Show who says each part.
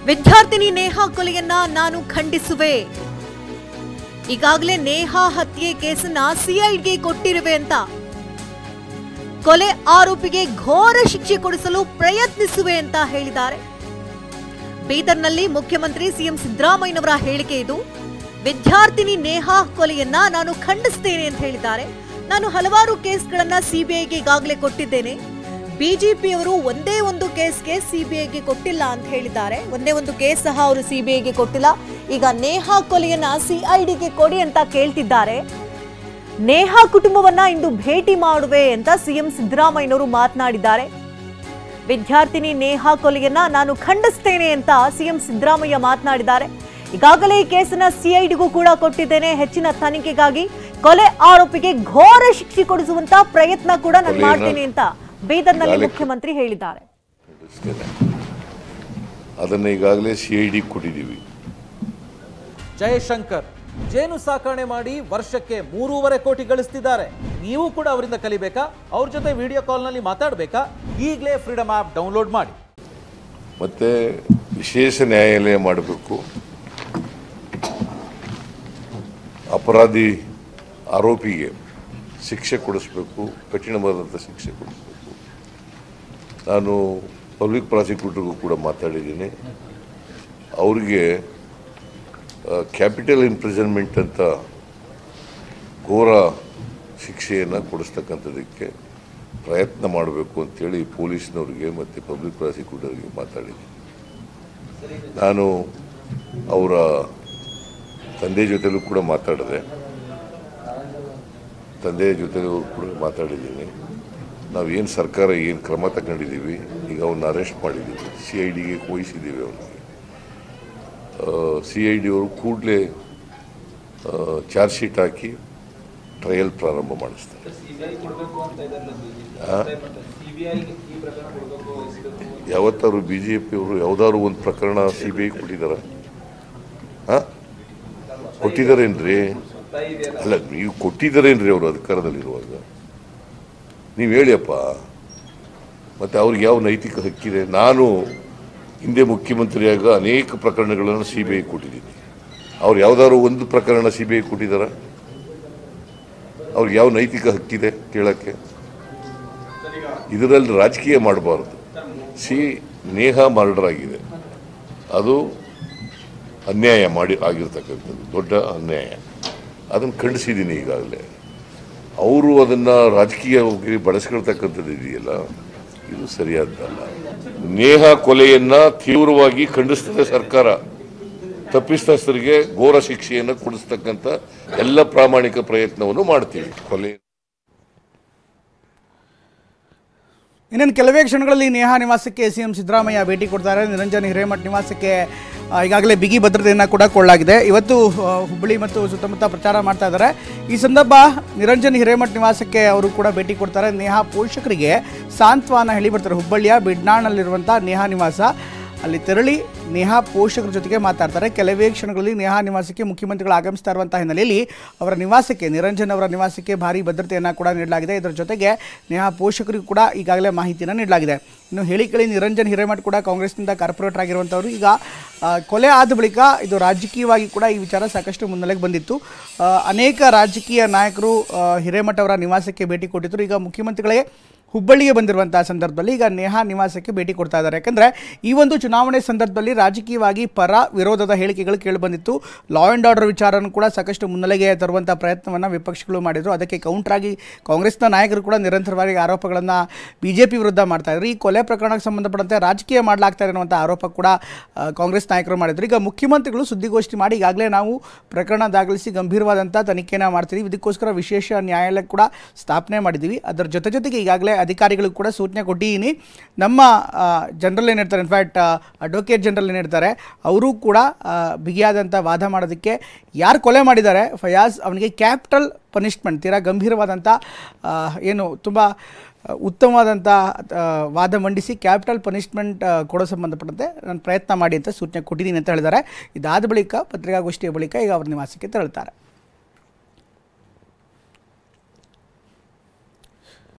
Speaker 1: ವಿದ್ಯಾರ್ಥಿನಿ ನೇಹಾ ಕೊಲೆಯನ್ನ ನಾನು ಖಂಡಿಸುವೆ. ಈಗಾಗಲೇ ನೇಹಾ ಹತ್ಯೆ ಕೇಸನ್ನ ಸಿಐಡಿಗೆ ಕೊಟ್ಟಿರುವೆ ಅಂತ ಕೊಲೆ ಆರೋಪಿಗೆ ಘೋರ ಶಿಕ್ಷೆ ಕೊಡಿಸಲು ಪ್ರಯತ್ನಿಸುವೆ ಅಂತ ಹೇಳಿದ್ದಾರೆ. ಬೀದರ್ನಲ್ಲಿ ಮುಖ್ಯಮಂತ್ರಿ ಸಿಎಂ ಸಿದ್ದರಾಮಯ್ಯನವರ ಹೇಳಿಕೆ ಇದು. ವಿದ್ಯಾರ್ಥಿನಿ ನೇಹಾ ಕೊಲೆಯನ್ನ ನಾನು ಖಂಡಿಸುತ್ತೇನೆ ಅಂತ ಹೇಳಿದ್ದಾರೆ. ನಾನು ಹಲವಾರು ಕೇಸ್ಗಳನ್ನ ಸಿಬಿಐಗೆ ಈಗಾಗಲೇ ಕೊಟ್ಟಿದ್ದೇನೆ. ಬಿಜೆಪಿಯವರು ಒಂದೇ ಒಂದು ಕೇಸ್ಗೆ ಸಿಬಿಐಗೆ ಕೊಟ್ಟಿಲ್ಲ ಅಂತ ಹೇಳಿದ್ದಾರೆ. ಒಂದೇ ಒಂದು ಕೇಸ್ ಸಹ ಅವರು ಸಿಬಿಐಗೆ ಕೊಟ್ಟಿಲ್ಲ. ಈಗ ನೇಹಾ ಕೊಲೆಯನ್ನ ಸಿಐಡಿಗೆ ಕೊಡಿ ಅಂತ ಕೇಳ್ತಿದ್ದಾರೆ. ನೇಹಾ ಕುಟುಂಬವನ್ನ ಇಂದು ಭೇಟಿ ಮಾಡುವೆ ಅಂತ ಸಿಎಂ ಸಿದ್ದರಾಮಯ್ಯನವರು ಮಾತನಾಡಿದ್ದಾರೆ. ವಿದ್ಯಾರ್ಥಿನಿ ನೇಹಾ ಕೊಲೆಯನ್ನ ನಾನು ಖಂಡಿಸುತ್ತೇನೆ ಅಂತ ಸಿಎಂ ಸಿದ್ದರಾಮಯ್ಯ ಮಾತನಾಡಿದ್ದಾರೆ. ಈಗಾಗಲೇ ಈ ಕೇಸನ್ನ ಸಿಐಡಿಗೂ ಕೂಡ ಕೊಟ್ಟಿದ್ದೇನೆ. ಹೆಚ್ಚಿನ ತನಿಖೆಗಾಗಿ ಕೊಲೆ ಆರೋಪಿಗೆ ಘೋರ ಶಿಕ್ಷೆ ಕೊಡಿಸುವಂತ ಪ್ರಯತ್ನ ಕೂಡ ನಾನು ಮಾಡ್ತೇನೆ ಅಂತ ಬೀದರ್ನಲ್ಲಿ ಮುಖ್ಯಮಂತ್ರಿ ಹೇಳಿದ್ದಾರೆ.
Speaker 2: ಅದನ್ನ ಈಗಾಗಲೇ ಸಿಐಡಿ ಕೊಟ್ಟಿದ್ದೀವಿ.
Speaker 3: ಜಯಶಂಕರ್ ಜೇನು ಸಾಕಣೆ ಮಾಡಿ ವರ್ಷಕ್ಕೆ 3.5 ಕೋಟಿ ಗಳಿಸ್ತಿದ್ದಾರೆ. ನೀವು ಕೂಡ ಅವರಿಂದ ಕಲಿಬೇಕಾ? ಅವ್ರ ಜೊತೆ ವಿಡಿಯೋ ಕಾಲ್ನಲ್ಲಿ ಮಾತಾಡಬೇಕಾ? ಈಗಲೇ ಫ್ರೀಡಮ್ ಆ್ಯಪ್ ಡೌನ್ಲೋಡ್ ಮಾಡಿ.
Speaker 2: ಮತ್ತೆ ವಿಶೇಷ ನ್ಯಾಯಾಲಯ ಮಾಡಬೇಕು. ಅಪರಾಧಿ ಆರೋಪಿಗೆ ಶಿಕ್ಷೆ ಕೊಡಿಸ್ಬೇಕು, ಕಠಿಣವಾದಂಥ ಶಿಕ್ಷೆ ಕೊಡಿಸ್ಬೇಕು. ನಾನು ಪಬ್ಲಿಕ್ ಪ್ರಾಸಿಕ್ಯೂಟರ್ಗೂ ಕೂಡ ಮಾತಾಡಿದ್ದೀನಿ. ಅವರಿಗೆ ಕ್ಯಾಪಿಟಲ್ ಇಂಪ್ರಿಸನ್ಮೆಂಟ್ ಅಂತ ಘೋರ ಶಿಕ್ಷೆಯನ್ನು ಕೊಡಿಸ್ತಕ್ಕಂಥದ್ದಕ್ಕೆ ಪ್ರಯತ್ನ ಮಾಡಬೇಕು ಅಂತೇಳಿ ಪೊಲೀಸ್ನವ್ರಿಗೆ ಮತ್ತು ಪಬ್ಲಿಕ್ ಪ್ರಾಸಿಕ್ಯೂಟರ್ಗೆ ಮಾತಾಡಿದ್ದೀನಿ. ನಾನು ಅವರ ತಂದೆ ಜೊತೆಲೂ ಕೂಡ ಮಾತಾಡಿದೆ. ತಂದೆಯ ಜೊತೆಲೂ ಕೂಡ ಮಾತಾಡಿದ್ದೀನಿ. ನಾವೇನು ಸರ್ಕಾರ ಏನು ಕ್ರಮ ತಗೊಂಡಿದ್ದೀವಿ, ಈಗ ಅವನ್ನ ಅರೆಸ್ಟ್ ಮಾಡಿದ್ದೀವಿ, ಸಿಐಡಿಗೆ ವಹಿಸಿದ್ದೀವಿ. ಅವನಿಗೆ ಸಿಐಡಿ ಅವರು ಕೂಡಲೇ ಚಾರ್ಜ್ ಶೀಟ್ ಹಾಕಿ ಟ್ರಯಲ್ ಪ್ರಾರಂಭ ಮಾಡಿಸ್ತಾರೆ. ಯಾವತ್ತಾರು BJP-ಅವರು ಯಾವುದಾದ್ರು ಒಂದು ಪ್ರಕರಣ CBI ಕೊಟ್ಟಿದ್ದಾರೆ? ಕೊಟ್ಟಿದ್ದಾರೇನ್ರಿ? ಅಲ್ಲ, ನೀವು ಕೊಟ್ಟಿದ್ದಾರೇನ್ರಿ ಅವರು ಅಧಿಕಾರದಲ್ಲಿರುವಾಗ? ನೀವು ಹೇಳಿಯಪ್ಪ. ಮತ್ತು ಅವ್ರಿಗೆ ಯಾವ ನೈತಿಕ ಹಕ್ಕಿದೆ? ನಾನು ಹಿಂದೆ ಮುಖ್ಯಮಂತ್ರಿಯಾಗ ಅನೇಕ ಪ್ರಕರಣಗಳನ್ನು CBI ಕೊಟ್ಟಿದ್ದೀನಿ. ಅವ್ರು ಯಾವುದಾದ್ರು ಒಂದು ಪ್ರಕರಣ CBI ಕೊಟ್ಟಿದ್ದಾರ? ಅವ್ರಿಗೆ ಯಾವ ನೈತಿಕ ಹಕ್ಕಿದೆ ಕೇಳೋಕ್ಕೆ? ಇದರಲ್ಲಿ ರಾಜಕೀಯ ಮಾಡಬಾರ್ದು. ನೇಹಾ ಮರ್ಡರ್ ಆಗಿದೆ, ಅದು ಅನ್ಯಾಯ ಆಗಿರ್ತಕ್ಕಂಥದ್ದು, ದೊಡ್ಡ ಅನ್ಯಾಯ. ಅದನ್ನು ಖಂಡಿಸಿದ್ದೀನಿ ಈಗಾಗಲೇ. ಅವರು ಅದನ್ನು ರಾಜಕೀಯವಾಗಿ ಬಳಸ್ಕೊಳ್ತಕ್ಕಂಥದ್ದು ಇದೆಯಲ್ಲ, ಇದು ಸರಿಯಾದ್ದಲ್ಲ. ನೇಹಾ ಕೊಲೆಯನ್ನು ತೀವ್ರವಾಗಿ ಖಂಡಿಸ್ತದೆ ಸರ್ಕಾರ. ತಪ್ಪಿತಸ್ಥರಿಗೆ ಘೋರ ಶಿಕ್ಷೆಯನ್ನು ಕೊಡಿಸ್ತಕ್ಕಂಥ ಎಲ್ಲ ಪ್ರಾಮಾಣಿಕ ಪ್ರಯತ್ನವನ್ನು ಮಾಡ್ತೀವಿ. ಕೊಲೆ
Speaker 4: ಇನ್ನೇನು ಕೆಲವೇ ಕ್ಷಣಗಳಲ್ಲಿ ನೇಹಾ ನಿವಾಸಕ್ಕೆ ಸಿಎಂ ಸಿದ್ದರಾಮಯ್ಯ ಭೇಟಿ ಕೊಡ್ತಾರೆ. ನಿರಂಜನ್ ಹಿರೇಮಠ್ ನಿವಾಸಕ್ಕೆ ಈಗಾಗಲೇ ಬಿಗಿ ಭದ್ರತೆಯನ್ನು ಕೂಡ ಕೊಳ್ಳಲಾಗಿದೆ. ಇವತ್ತು ಹುಬ್ಬಳ್ಳಿ ಮತ್ತು ಸುತ್ತಮುತ್ತ ಪ್ರಚಾರ ಮಾಡ್ತಾ ಇದ್ದಾರೆ. ಈ ಸಂದರ್ಭ ನಿರಂಜನ್ ಹಿರೇಮಠ್ ನಿವಾಸಕ್ಕೆ ಅವರು ಕೂಡ ಭೇಟಿ ಕೊಡ್ತಾರೆ. ನೇಹಾ ಪೋಷಕರಿಗೆ ಸಾಂತ್ವನ ಹೇಳಿ ಬರ್ತಾರೆ. ಹುಬ್ಬಳ್ಳಿಯ ಬಿಡ್ನಾಳ್ನಲ್ಲಿರುವಂಥ ನೇಹಾ ನಿವಾಸ, ಅಲ್ಲಿ ತೆರಳಿ ನೇಹಾ ಪೋಷಕರ ಜೊತೆಗೆ ಮಾತಾಡ್ತಾರೆ. ಕೆಲವೇ ಕ್ಷಣಗಳಲ್ಲಿ ನೇಹಾ ನಿವಾಸಕ್ಕೆ ಮುಖ್ಯಮಂತ್ರಿಗಳು ಆಗಮಿಸ್ತಾ ಇರುವಂಥ ಹಿನ್ನೆಲೆಯಲ್ಲಿ ಅವರ ನಿವಾಸಕ್ಕೆ, ನಿರಂಜನ್ ಅವರ ನಿವಾಸಕ್ಕೆ ಭಾರಿ ಭದ್ರತೆಯನ್ನು ಕೂಡ ನೀಡಲಾಗಿದೆ. ಇದರ ಜೊತೆಗೆ ನೇಹಾ ಪೋಷಕರಿಗೂ ಕೂಡ ಈಗಾಗಲೇ ಮಾಹಿತಿಯನ್ನು ನೀಡಲಾಗಿದೆ. ಇನ್ನು ಹೇಳಿಕೆಯಲ್ಲಿ ನಿರಂಜನ್ ಹಿರೇಮಠ್ ಕೂಡ ಕಾಂಗ್ರೆಸ್ನಿಂದ ಕಾರ್ಪೊರೇಟರ್ ಆಗಿರುವಂಥವರು. ಈಗ ಕೊಲೆ ಆದ ಬಳಿಕ ಇದು ರಾಜಕೀಯವಾಗಿ ಕೂಡ ಈ ವಿಚಾರ ಸಾಕಷ್ಟು ಮುನ್ನೆಲೆಗೆ ಬಂದಿತ್ತು. ಅನೇಕ ರಾಜಕೀಯ ನಾಯಕರು ಹಿರೇಮಠ್ ಅವರ ನಿವಾಸಕ್ಕೆ ಭೇಟಿ ಕೊಟ್ಟಿದ್ದರು. ಈಗ ಮುಖ್ಯಮಂತ್ರಿಗಳೇ ಹುಬ್ಬಳ್ಳಿಗೆ ಬಂದಿರುವಂಥ ಸಂದರ್ಭದಲ್ಲಿ ಈಗ ನೇಹಾ ನಿವಾಸಕ್ಕೆ ಭೇಟಿ ಕೊಡ್ತಾ ಇದ್ದಾರೆ. ಯಾಕಂದರೆ ಈ ಒಂದು ಚುನಾವಣೆ ಸಂದರ್ಭದಲ್ಲಿ ರಾಜಕೀಯವಾಗಿ ಪರ ವಿರೋಧದ ಹೇಳಿಕೆಗಳು ಕೇಳಿಬಂದಿತ್ತು. ಲಾ ಆ್ಯಂಡ್ ಆರ್ಡರ್ ವಿಚಾರನೂ ಕೂಡ ಸಾಕಷ್ಟು ಮುನ್ನೆಲೆಗೆ ತರುವಂಥ ಪ್ರಯತ್ನವನ್ನು ವಿಪಕ್ಷಗಳು ಮಾಡಿದರು. ಅದಕ್ಕೆ ಕೌಂಟ್ರಾಗಿ ಕಾಂಗ್ರೆಸ್ನ ನಾಯಕರು ಕೂಡ ನಿರಂತರವಾಗಿ ಆರೋಪಗಳನ್ನು BJP ವಿರುದ್ಧ ಮಾಡ್ತಾಯಿದ್ರು. ಈ ಕೊಲೆ ಪ್ರಕರಣಕ್ಕೆ ಸಂಬಂಧಪಟ್ಟಂತೆ ರಾಜಕೀಯ ಮಾಡಲಾಗ್ತಾ ಇರುವಂಥ ಆರೋಪ ಕೂಡ ಕಾಂಗ್ರೆಸ್ ನಾಯಕರು ಮಾಡಿದರು. ಈಗ ಮುಖ್ಯಮಂತ್ರಿಗಳು ಸುದ್ದಿಗೋಷ್ಠಿ ಮಾಡಿ ಈಗಾಗಲೇ ನಾವು ಪ್ರಕರಣ ದಾಖಲಿಸಿ ಗಂಭೀರವಾದಂಥ ತನಿಖೆಯನ್ನು ಮಾಡ್ತಿದ್ದೀವಿ, ಇದಕ್ಕೋಸ್ಕರ ವಿಶೇಷ ನ್ಯಾಯಾಲಯ ಕೂಡ ಸ್ಥಾಪನೆ ಮಾಡಿದ್ದೀವಿ. ಅದರ ಜೊತೆಗೆ ಈಗಾಗಲೇ ಅಧಿಕಾರಿಗಳಿಗೂ ಕೂಡ ಸೂಚನೆ ಕೊಟ್ಟಿದ್ದೀನಿ. ನಮ್ಮ ಜನರಲ್ ಏನಿರ್ತಾರೆ, ಇನ್ಫ್ಯಾಕ್ಟ್ ಅಡ್ವೊಕೇಟ್ ಜನರಲ್ ಏನಿರ್ತಾರೆ, ಅವರು ಕೂಡ ಬಿಗಿಯಾದಂಥ ವಾದ ಮಾಡೋದಕ್ಕೆ, ಯಾರು ಕೊಲೆ ಮಾಡಿದ್ದಾರೆ ಫಯಾಜ್ ಅವನಿಗೆ ಕ್ಯಾಪಿಟಲ್ ಪನಿಷ್ಮೆಂಟ್, ತೀರಾ ಗಂಭೀರವಾದಂಥ ಏನು ತುಂಬ ಉತ್ತಮವಾದಂಥ ವಾದ ಮಂಡಿಸಿ ಕ್ಯಾಪಿಟಲ್ ಪನಿಷ್ಮೆಂಟ್ ಕೊಡೋ ಸಂಬಂಧಪಟ್ಟಂತೆ ನಾನು ಪ್ರಯತ್ನ ಮಾಡಿ ಅಂತ ಸೂಚನೆ ಕೊಟ್ಟಿದ್ದೀನಿ ಅಂತ ಹೇಳಿದ್ದಾರೆ. ಇದಾದ ಬಳಿಕ ಪತ್ರಿಕಾಗೋಷ್ಠಿಯ ಬಳಿಕ ಈಗ ಅವ್ರ ನಿವಾಸಕ್ಕೆ ತೆರಳುತ್ತಾರೆ.